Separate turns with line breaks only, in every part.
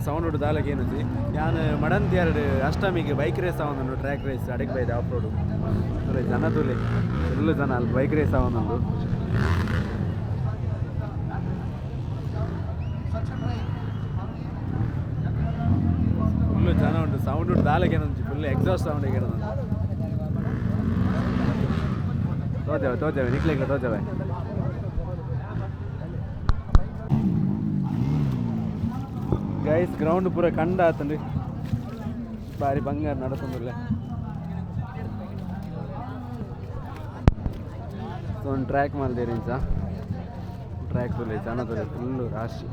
Sound ಉಂಟು ದಾಲಕ್ಕೆ ಏನಂತಿ ನಾನು ಮಡಂತಿ ಎರಡು ಅಷ್ಟಮಿಗೆ ಬೈಕ್ ರೇಸ್ ಆವೊಂದು ಟ್ರ್ಯಾಕ್ ರೇಸ್ ಅಡಕ್ಕೆ ಬೈದೆ ಆಫ್ ರೋಡು ತುಲೆ ಜನ ತುಲೆ ಫುಲ್ಲು ಜನ ಅಲ್ಲಿ ಬೈಕ್ ರೇಸ್ ಆವೊಂದು ಫುಲ್ಲು ಜನ ಉಂಟು ಸೌಂಡ್ ಉಂಟು ದಾಲಕ್ಕೆ ಏನಂತಿ ಫುಲ್ ಎಕ್ಸಾಸ್ಟ್ ಸೌಂಡ್ ಏನಂತ ತೋಜವೆ ನಿಕ್ಲಿಕ್ಕೆ ತೋಜವೆ ಗೈಸ್ ಗ್ರೌಂಡ್ ಪೂರ ಕಂಡ ಆತಂಡ್ರಿ ಬಾರಿ ಬಂಗಾರ ನಡತಂದಿಲ್ಲ ಒಂದು ಟ್ರ್ಯಾಕ್ ಮಾಡಿದೇರಿ ಸಹ ಟ್ರ್ಯಾಕ್ ತುಲೆ ಜನ ತುಲೆ ಫುಲ್ಲು ರಾಶಿ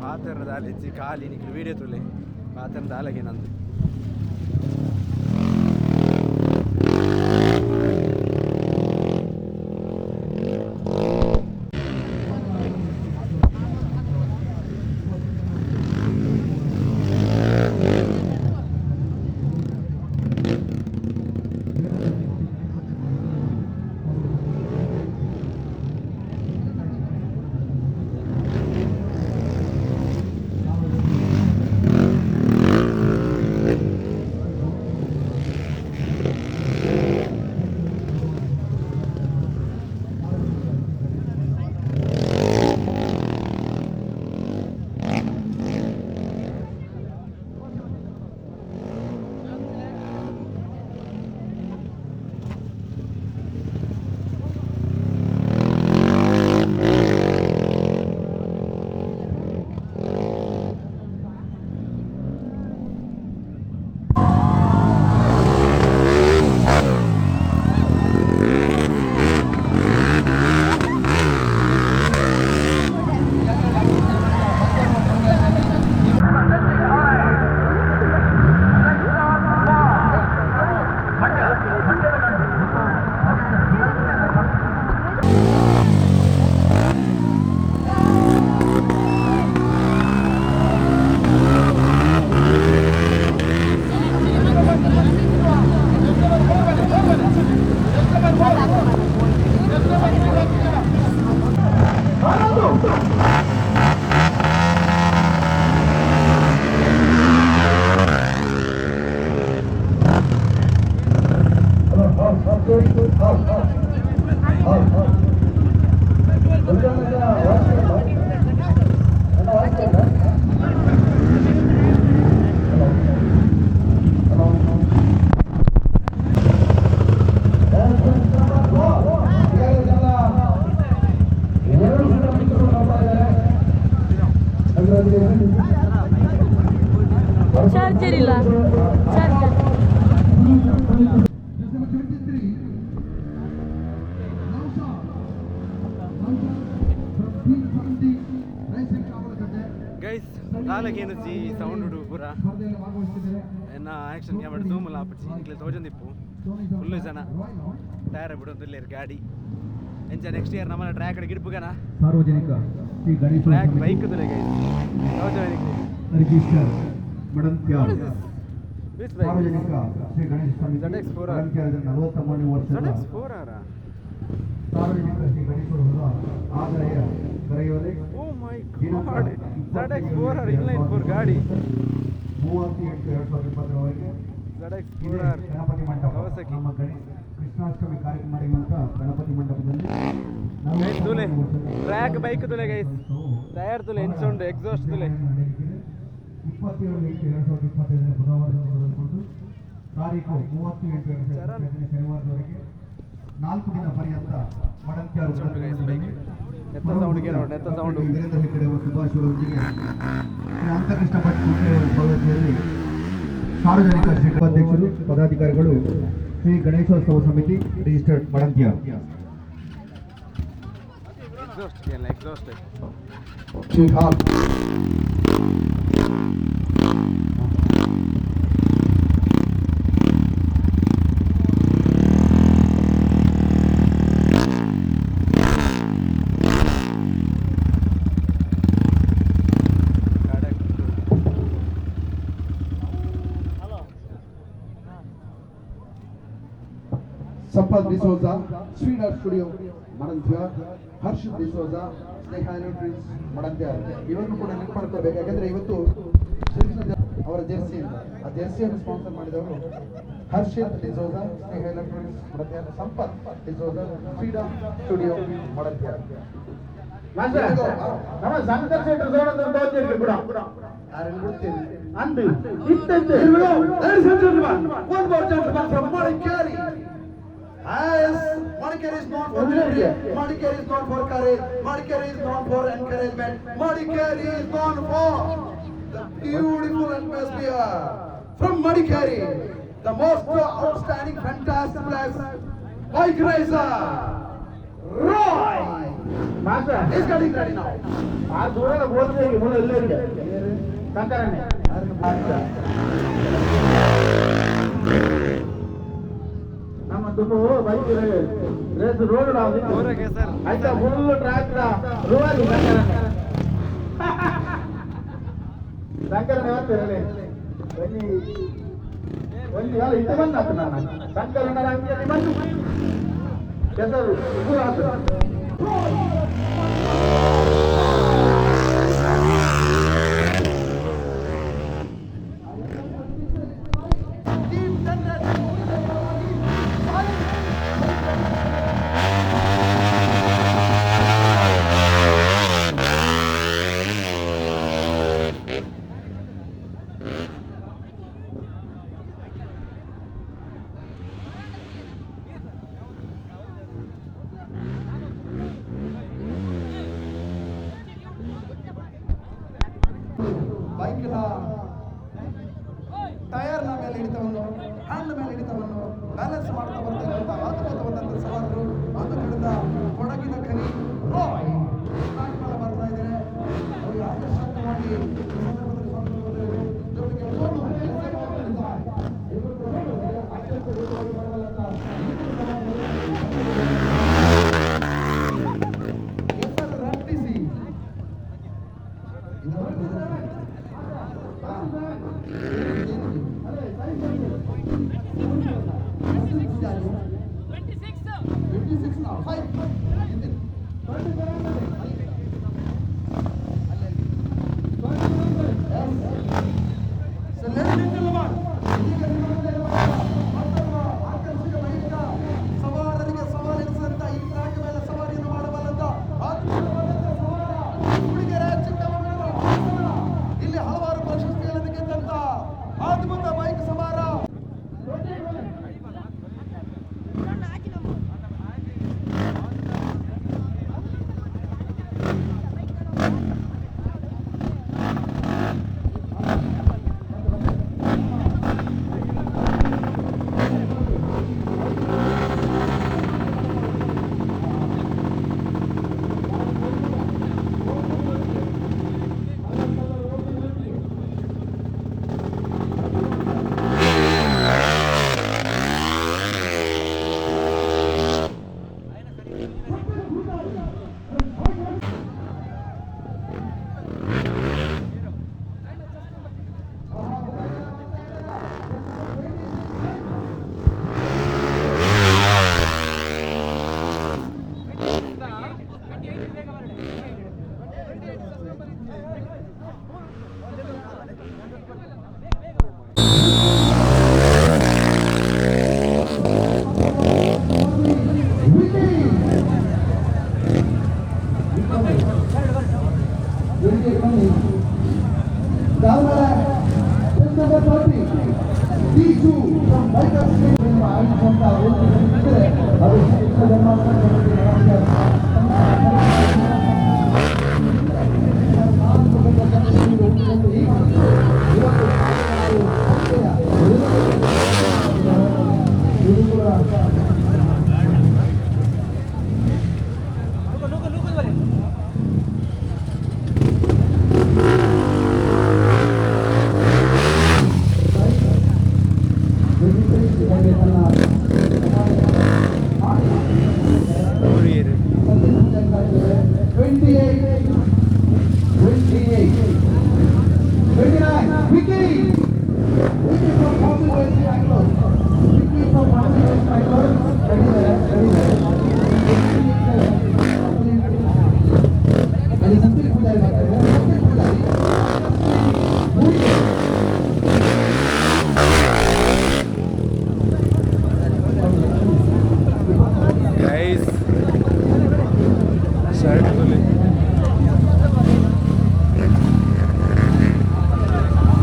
पात्र खाली वीडियो तुले पात्र दालगे नंद
ಚಾರ್ಜರ್ ಇಲ್ಲ ಚಾರ್ಜರ್
ಗೈಸ್ ಕಾಲಗೇನು ಜಿ ಸೌಂಡ್ ಉಡು ಪೂರ ಎನ್ನ ಆಕ್ಷನ್ ಕ್ಯಾಮರಾ ಝೂಮ್ ಎಲ್ಲ ಆಪಡ್ಸಿ ಇಕ್ಲೆ ತೋಜೊಂದಿಪ್ಪು ಫುಲ್ಲು ಜನ ಟೈರ್ ಬಿಡೋದಿಲ್ಲ ಗಾಡಿ ಎಂಚ ನೆಕ್ಸ್ಟ್ ಇಯರ್ ನಮ್ಮ ಟ್ರ್ಯಾಕ್ ಗಿಡ್ಪುಗನ
ಸಾರ್ವಜನಿಕ ಶ್ರೀ ಗಣೇಶ
ಟ್ರ್ಯಾಕ್ ಬೈಕ್ ದುಲೆ ಗೈಸ್
ರಿಜಿಸ್ಟರ್ ಮಡಂತ್ಯಾರ್
ವಿಚ್ ಬೈಕ್
ಸಾರ್ವಜನಿಕ ಶ್ರೀ ಗಣೇಶ ಸಮಿತಿ
ZX4R.
ಮಡಂತ್ಯಾರದ 43ನೇ ವರ್ಷದ
ZX4R
ಸಾರ್ವಜನಿಕ ಶ್ರೀ ಗಣೇಶ್ವರ ಆದಾಯ ದೊರೆಯುವುದೇ
ಓ ಮೈ ಗಾಡ್ ZX4R ಇನ್ಲೈನ್ 4 ಗಾಡಿ
38/2020
ZX4R
ಗಣಪತಿ ಮಂಟಪ
ಕವಸಕಿ
ನಮ್ಮ ಕೃಷ್ಣಾಷ್ಟಮಿ ಕಾರ್ಯಕ್ರಮ ನಡೆಯುವಂತ ಗಣಪತಿ ಮಂಟಪದಲ್ಲಿ
ಗೈಸ್ ತುಲೆ ಟ್ರ್ಯಾಕ್ ಬೈಕ್ ತುಲೆ ಗೈಸ್ ಟೈರ್ ತುಲೆ ಎನ್ಸೌಂಡ್ ಎಕ್ಸಾಸ್ಟ್ ತುಲೆ
27/8/2025 ಬುಧವಾರದಿಂದ ಮೊದಲುಗೊಂಡು ತಾರೀಕು 30/8/2025 ಶನಿವಾರದವರೆಗೆ 4 ದಿನ ಪರ್ಯಂತ ಮಡಂತ್ಯಾರು
ಎತ್ತ ಸೌಂಡ್ಗೆ ನೋಡಿ ಎತ್ತ ಸೌಂಡ್
ವೀರೇಂದ್ರ ಹೆಗ್ಗಡೆ ಅವರ ಶುಭಾಶಯಗಳೊಂದಿಗೆ ಶ್ರೀ ಅಂತಕೃಷ್ಣ ಭಟ್ ಭಗವತಿಯಲ್ಲಿ ಸಾರ್ವಜನಿಕ ಶ್ರೀ ಅಧ್ಯಕ್ಷರು ಪದಾಧಿಕಾರಿಗಳು ಶ್ರೀ ಗಣೇಶೋತ್ಸವ ಸಮಿತಿ ರಿಜಿಸ್ಟರ್ಡ್ ಮಡಂತ್ಯಾರ್
ಎಕ್ಸಾಸ್ಟ್
ಶ್ರೀ ಹಾಲ್
ಸಂಪತ್ ಡಿಸೋಜಾ ಸ್ವೀಡರ್ ಸ್ಟುಡಿಯೋ ಮಡಂತ್ಯಾರ್ ಹರ್ಷ್ ಡಿಸೋಜಾ ಸ್ನೇಹ ಎಲೆಕ್ಟ್ರಿಕ್ಸ್ ಮಡಂತ್ಯಾರ್ ಇವರನ್ನು ಕೂಡ ಲಿಂಕ್ ಮಾಡ್ಕೋಬೇಕು ಯಾಕಂದ್ರೆ ಇವತ್ತು ಶ್ರೀಕೃಷ್ಣ ಅವರ ಜೆರ್ಸಿಯಿಂದ ಆ ಜೆರ್ಸಿಯನ್ನು ಸ್ಪಾನ್ಸರ್ ಮಾಡಿದವರು ಹರ್ಷಿತ್ ಡಿಸೋಜಾ ಸ್ನೇಹ ಎಲೆಕ್ಟ್ರಿಕ್ಸ್ ಮಡಂತ್ಯಾರ್ ಸಂಪತ್ ಡಿಸೋಜಾ ಸ್ವೀಡರ್ ಸ್ಟುಡಿಯೋ ಮಡಂತ್ಯಾರ್
ನಮ್ಮ ಸಂಘರ್ಷ ಕೂಡ
ಯಾರನ್ನು ಬಿಡ್ತೇನೆ
ಅಂದು ಇತ್ತಂತೆ
Madikeri is known for victory. Madikeri is known for courage. Madikeri is known for encouragement. Madikeri is known for the beautiful atmosphere. From Madikeri, the most outstanding, fantastic place, bike racer, Roy is getting ready now.
ಆ ದೂರದ ಗೋಲ್ಗೆ ಮುಂದೆ ಎಲ್ಲರಿಗೆ ಸಂಕರನೆ ನಮ್ಮ ದುಡ್ಡು bike race road
ಊರಗೆ sir
ಆಯ್ತಾ full track road ಸಂಕರನೆ ಆಗ್ತಿರಲಿ ಒಂದು ಕಾಲ ಇದು ಬಂದಾತು ನನ್ನ ಸಂಕಲನ ಅಂಗಡಿಯಲ್ಲಿ ಬಂದು ಹೆಸರು ಇದು ಆಗ್ತದೆ
ಬೈಕ್ನ ಟೈರ್ನ ಮೇಲೆ ಹಿಡಿತವನ್ನು ಹ್ಯಾಂಡ್ ಮೇಲೆ ಹಿಡಿತವನ್ನು ಬ್ಯಾಲೆನ್ಸ್ ಮಾಡ್ತಾ ಬರ್ತಾ ಇರುವಂತಹ ಅದ್ಭುತವಾದಂತಹ ಸವಾರರು ಒಂದು ಕಡೆಯಿಂದ ಕೊಡಗಿನ ಕರಿ ರಾಯ್ ಸ್ಟಾರ್ಟ್ ಮಾಡಿ ಬರ್ತಾ ಇದ್ದಾರೆ ಅವರು ಆಕರ್ಷಕವಾಗಿ ಈ ಸಂದರ್ಭದಲ್ಲಿ ಜೊತೆಗೆ ಒಂದು ರಟ್ಟಿಸಿ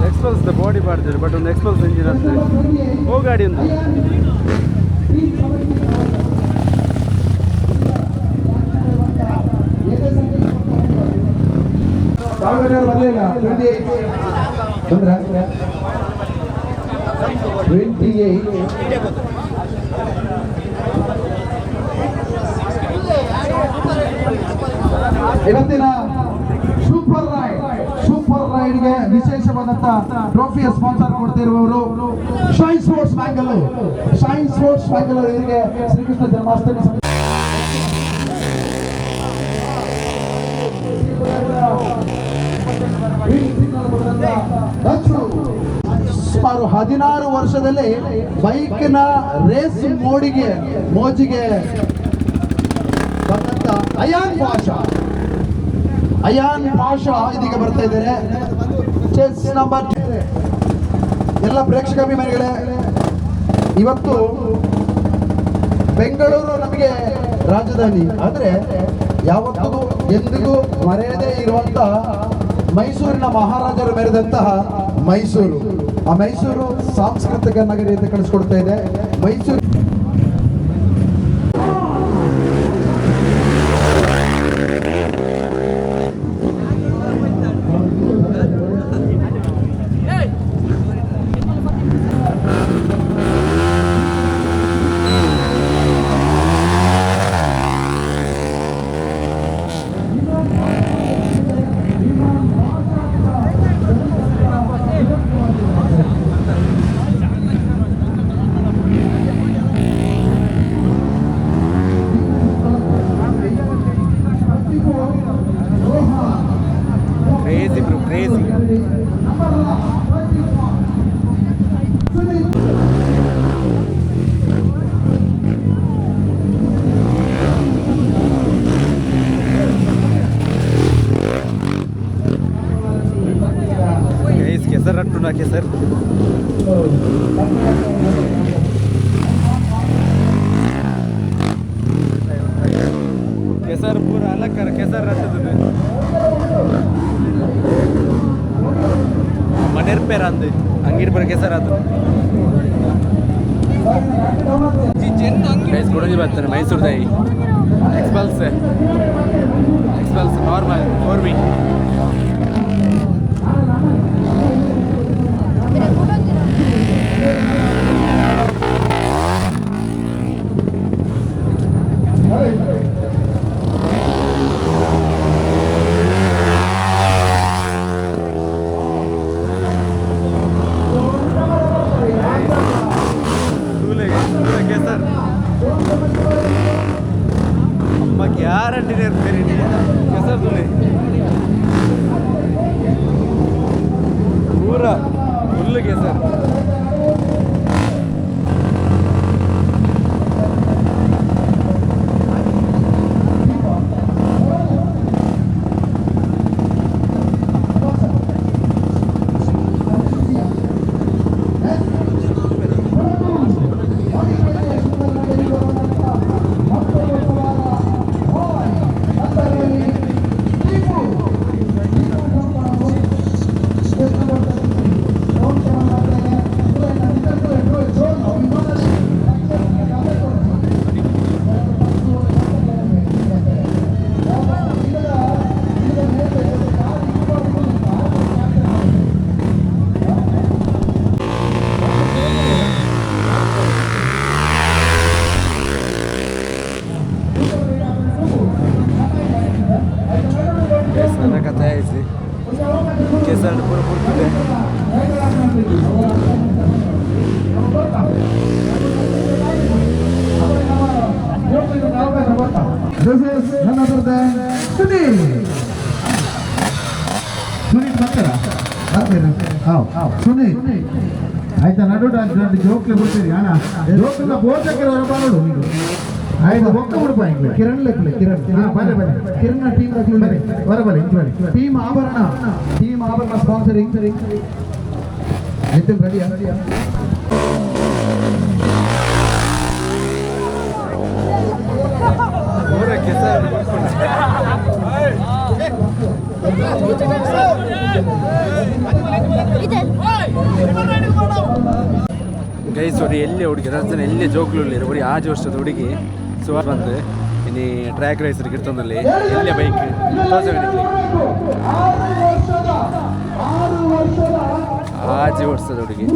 ಎಕ್ಸ್ಪಲ್ಸ್ ಬಾಡಿ ಮಾಡ್ತಾರೆ ಬಟ್ ಒಂದು ಎಕ್ಸ್ಪಲ್ಸ್ ಇಂಜಿನ್ ಅಂತ ಓ ಗಾಡಿ ಒಂದು
ಇವತ್ತಿನ ಸೂಪರ್ ರೈಡ್ಗೆ ವಿಶೇಷವಾದಂತ ಟ್ರೋಫಿಯ ಸ್ಪಾನ್ಸರ್ ಕೊಡ್ತಿರುವವರು ಶೈನ್ ಸ್ಪೋರ್ಟ್ಸ್ ಬ್ಯಾಂಗಲೂರು ಇವರಿಗೆ ಶ್ರೀಕೃಷ್ಣ ಜನ್ಮಾಷ್ಟಮಿ ಸುಮಾರು 16 ವರ್ಷದಲ್ಲಿ ಬೈಕ್ನ ರೇಸ್ ಮೋಜಿಗೆ ಬಂದಂತ ಅಯಾನ್ ಪಾಷಾ ಇದೀಗ ಬರ್ತಾ ಇದ್ದಾರೆ. ಚೆಸ್ ನಂಬರ್ ಎಲ್ಲ ಪ್ರೇಕ್ಷಕಾಭಿಮಾನಿಗಳೇ, ಇವತ್ತು ಬೆಂಗಳೂರು ನಮಗೆ ರಾಜಧಾನಿ, ಆದರೆ ಯಾವತ್ತಿಗೂ ಎಂದಿಗೂ ಮರೆಯದೇ ಇರುವಂತ ಮೈಸೂರಿನ ಮಹಾರಾಜರು ಮೆರೆದಂತಹ ಮೈಸೂರು. ಆ ಮೈಸೂರು ಸಾಂಸ್ಕೃತಿಕ ನಗರಿ ಅಂತ ಕಳಿಸ್ಕೊಡ್ತಾ ಇದೆ. ಮೈಸೂರು
crazy. केसर अंटुना केसर केसर पूरा अलग कर केसर रट्टुदु मनेर पे रांदे अंगीर पर केसर आदु गैस गुडंजी ಬರ್ತಾರೆ ಮೈಸೂರು ದೈ ಎಕ್ಸ್ಪಲ್ಸ್ ನಾರ್ಮಲ್ 4V ಗ್ಯಾರಂಟಿ ಇರ್ತೀರಿ ಕೆಸರ್ ತುಳಿ ಪೂರ ಫುಲ್ ಕೆಸರ್ ರೇಸ್ ಕೆಸರು ಪೂರ ಪುರ್ತದೆ.
This is none other than Sunil. Sunil ಬರ್ತಾರಾ? ಸುನೀಲ್ ಆಯ್ತಾ ನಡು ಜೋಕ್ಲೆ ಬಿಡ್ತೀರಿ ಅಣ್ಣ ಜೋಕ್ಲ ಬೋಚಕ್ಕೆ ನೋಡು ನೀವು ಆಯ್ತು ಒಕ್ಕ ಬಿಡ್ಪ ಹಿಂಗೆ ಕಿರಣ್ ಲೆಕ್ಕಲೆ ಕಿರಣ್ ಬರೇ ಕಿರಣ್ ಟೀಮ್ ಬರಬಲ್ಲ ಇಂಚ್ ಟೀಮ್ ಆಭರಣ ಸ್ಪಾನ್ಸರಿಂಗ್ ನಿತಿನ್ ರೆಡಿಯಾ
ಗೈಸ್ ನೋಡಿ ಎಲ್ಲಿ ಹುಡುಗಿ ರಚನೆ ಎಲ್ಲಿ ಜೋಕ್ಲುಳ್ಳಿ ಹುಡುಗಿ ಆಜು ವರ್ಷದ ಹುಡುಗಿ ಸುಮಾರು ಬಂದು ಇನ್ನು ಟ್ರ್ಯಾಕ್ ರೇಸರ್ ಗಿರ್ತಂದಲ್ಲಿ ಎಲ್ಲಿ ಬೈಕ್ ಆಜು ವರ್ಷದ ಹುಡುಗಿ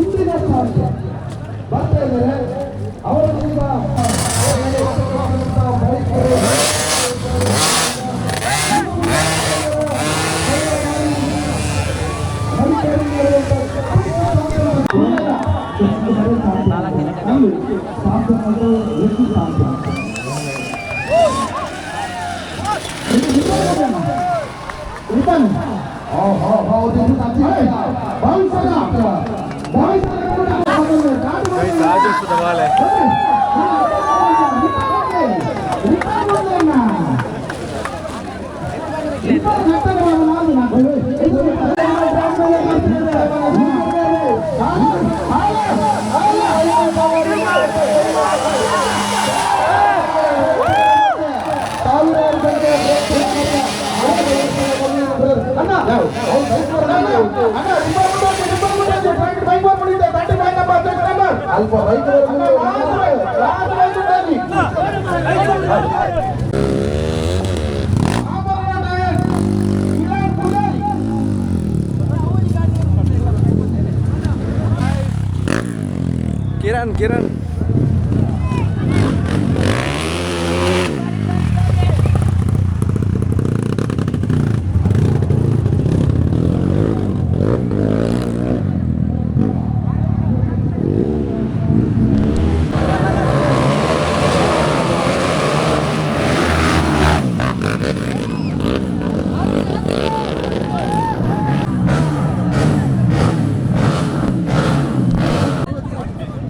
ಕಿರಣ್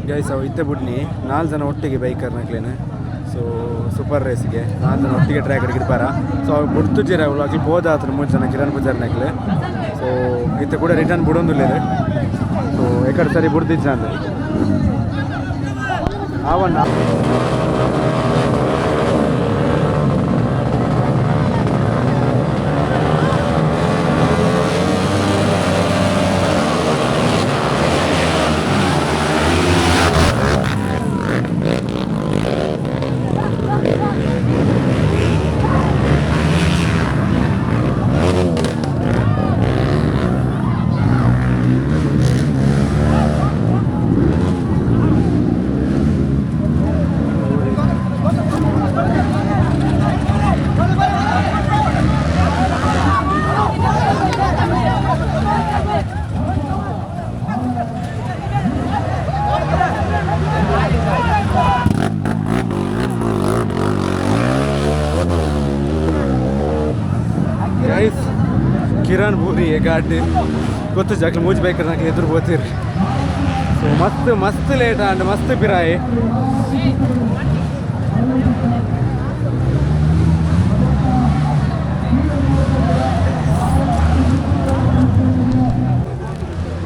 ಗೈಸ್ ಅವು ಇತ್ತೆ ಬಿಡ್ನಿ 4 ಜನ ಒಟ್ಟಿಗೆ ಬೈಕರ್ನಕ್ಲೇನೆ ಸೊ ಸೂಪರ್ ರೇಸ್ಗೆ 4 ಜನ ಒಟ್ಟಿಗೆ ಟ್ರ್ಯಾಕರ್ ಗಿರ್ಪಾರ ಸೊ ಅವು ಬಿಡ್ತು ಜೀರ ಅವಳು ಆಗ್ಲಿ ಬೋದಾತ್ರ 3 ಜನ ಕಿರಣ್ ಬಜಾರ್ನಾಗ್ಲೆ ಸೊ ಇತ್ತೆ ಕೂಡ ರಿಟರ್ನ್ ಬಿಡೋದಿಲ್ಲ ಸೊ ಎಕಡೆ ಸರಿ ಬಿಡ್ದಿದ್ದ ಅಂದ್ರೆ ಅವನ್ನ ಕಿರಣ್ ಬೂರಿ ಗಾಡಿ ಗೊತ್ತು ಜಾಕ್ಲ ಮೂಜ್ ಬೈಕರ್ ನಾಕ್ ಎದುರು ಬೋತೀರಿ ಸೊ ಮಸ್ತ್ ಲೇಟ್ ಅಂಡ್ ಮಸ್ತ್ ಪಿರಾಯಿ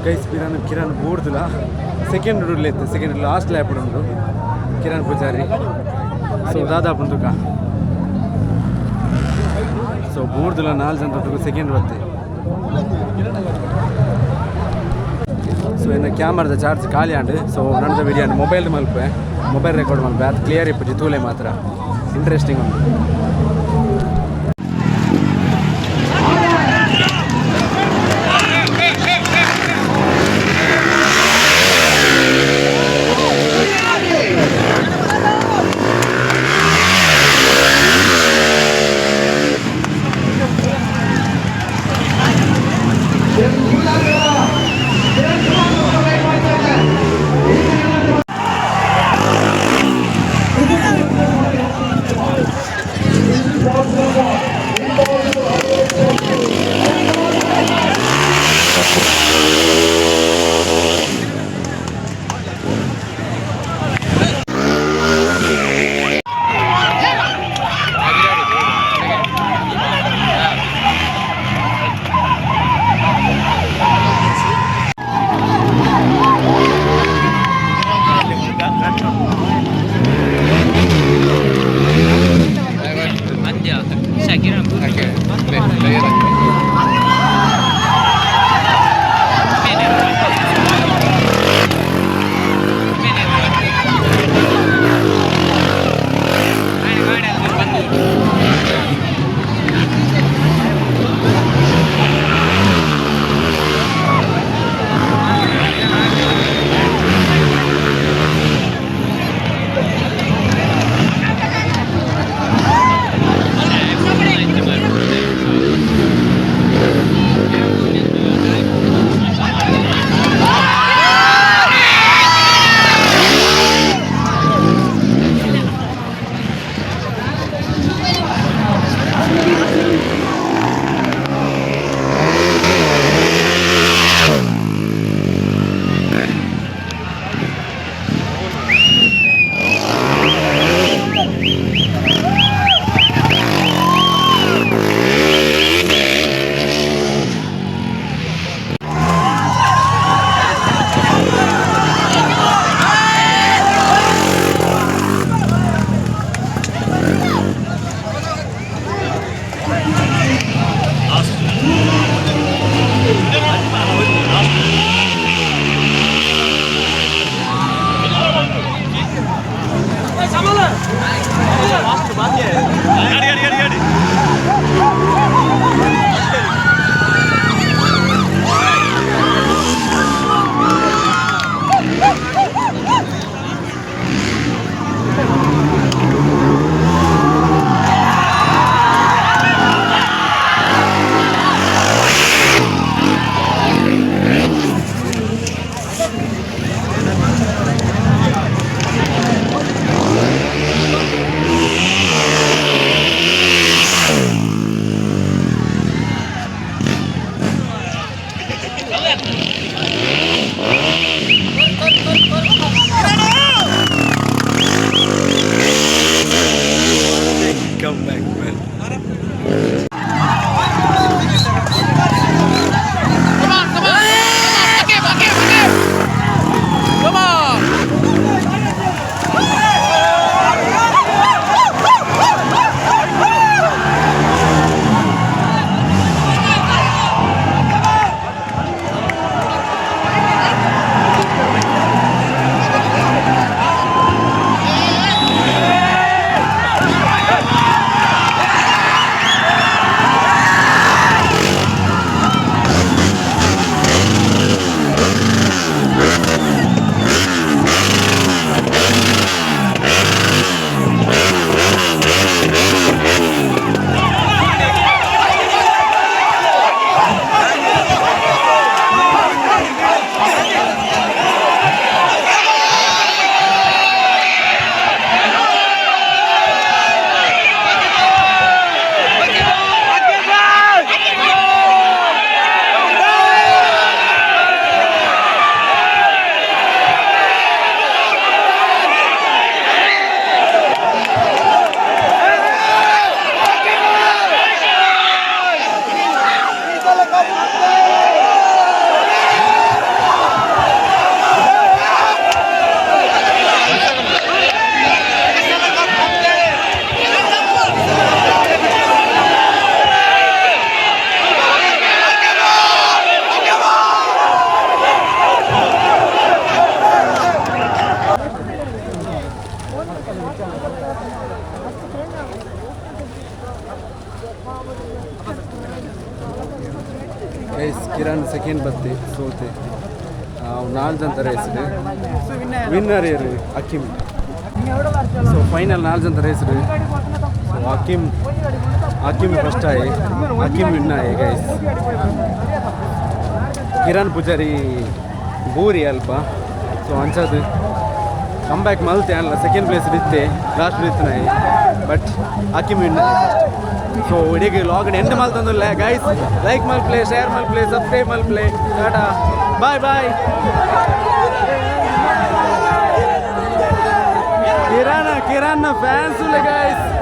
ಗೈಸ್ ಕಿರಣ್ ಬೂಡ್ದಿಲ್ಲ ಸೆಕೆಂಡ್ ಉಡ್ಲಿತ್ತು ಸೆಕೆಂಡ್ ಲಾಸ್ಟ್ ಲ್ಯಾಪ್ ಉಂಡು ಕಿರಣ್ ಪೂಜಾರಿ ಸೊ ದಾದಾ ಬಂದುಕ ಸೊ ಬೂರ್ದಿಲ್ಲ 4 ಜನ ತೊಟ್ಟು ಸೆಕೆಂಡ್ ಬತ್ತೆ ಸೊ ಇನ್ನು ಕ್ಯಾಮರಾದ ಚಾರ್ಜ್ ಖಾಲಿ ಆಂಡು ಸೊ ನನ್ನ video mobile Malpe mobile record Malpe ಅದು ಕ್ಲಿಯರ್ ಇಪ್ಪು ತೂಲೆ ಮಾತ್ರ ಇಂಟ್ರೆಸ್ಟಿಂಗ್ ಉಂಟು ಕಿರಣ್ ಸೆಕೆಂಡ್ ಬತ್ತೆ ಸೋತೆ ನಾಲ್ಕು ಜನ ರೇಸ್ಡು ವಿನ್ನರ್ ಇರು ಅಕಿಮ್. ಸೊ ಫೈನಲ್ ನಾಲ್ಕು ಜನ ರೇಸ್ಡು ಸೊ ಅಕಿಮ್ ಫಸ್ಟ್ ಆಯಿ ಅಕಿಮ್ ವಿನ್ ಆಯಿ ಗೈಸ್. ಕಿರಣ್ ಪೂಜಾರಿ ಬೂರಿ ಅಲ್ಪ ಸೊ ಅಂಚದು ಕಮ್ ಬ್ಯಾಕ್ ಮಲ್ತೆ ಅಲ್ಲ ಸೆಕೆಂಡ್ ಪ್ಲೇಸ್ ಇತ್ತೆ ಲಾಸ್ಟ್ ಇತ್ತು ನಾಯಿ ಬಟ್ ಅಕಿಮ್ ವಿನ್. ಸೊ ಇಡೀ ಲಾಗ್ ಎಂಡ್ ಮಾಡ್ತಂದಿಲ್ಲ ಗೈಸ್. ಲೈಕ್ ಮಲ್ಪ್ಲೆ, ಶೇರ್ ಮಲ್ಪ್ಲೆ, ಸಬ್ಸ್ಕ್ರೈಬ್ ಮಲ್ಪ್ಲೆ. ಟಾಟಾ bye bye. Kiran fans guys.